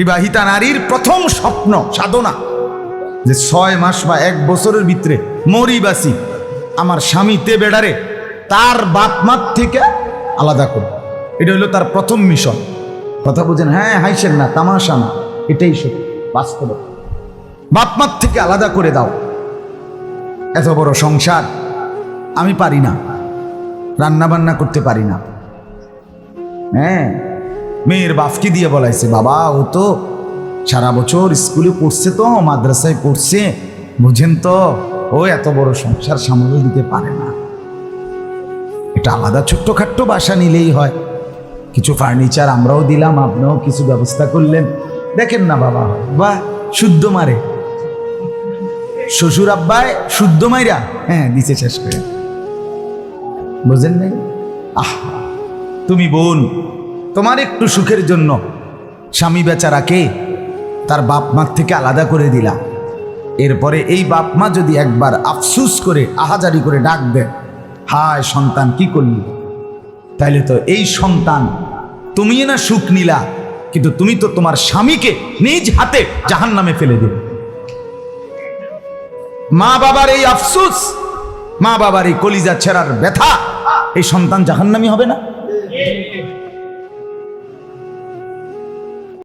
বিবাহিতা নারীর প্রথম স্বপ্ন সাধনা যে 6 মাস বা 1 বছরের ভিতরে মরি বাসি আমার স্বামীতে বেড়ারে তার বাপ মার থেকে আলাদা করব। এটা হলো তার প্রথম মিশন। কথা বুঝেন? হ্যাঁ, হাইছেন না, তামাশা না, এটাই সত্যি বাস্তব। বাপ মার থেকে আলাদা করে দাও। এত বড় সংসার আমি পারি না, রান্না বান্না করতে পারি না। হ্যাঁ, মেয়ের বাপকে দিয়ে বলাইছে, বাবা ও তো সারা বছর স্কুলে পড়ছে, তো মাদ্রাসায় পড়ছে, বুঝেন তো, ও এত বড় সংসার সামলে দিতে পারে না। এটা আলাদা ছোট্টখাট্ট বাসা নিলেই হয়, কিছু ফার্নিচার আমরাও দিলাম, আপনিও কিছু ব্যবস্থা করলেন, দেখেন না বাবা, বাহ শুদ্ধ মারে শ্বশুর আব্বায়, শুদ্ধ মাইরা হ্যাঁ দিছে শেষ করে। বুঝেন নাই? আহ, তুমি বোন, তোমার একটু সুখের জন্য স্বামী বেচারাকে তার বাপ মার থেকে আলাদা করে দিলা। এরপরে এই বাপ মা যদি একবার আফসুস করে আহাজারি করে ডাক দেয়, হায় সন্তান কি করলি, তাইলে তো এই সন্তান তুমি না সুখ নিলা, কিন্তু তুমি তো তোমার স্বামীকে নিজ হাতে জাহান্নামে ফেলে দিলে। মা বাবার এই আফসুস, মা বাবার এই কলিজা ছেঁড়ার ব্যথা, এই সন্তান জাহান্নামী হবে না?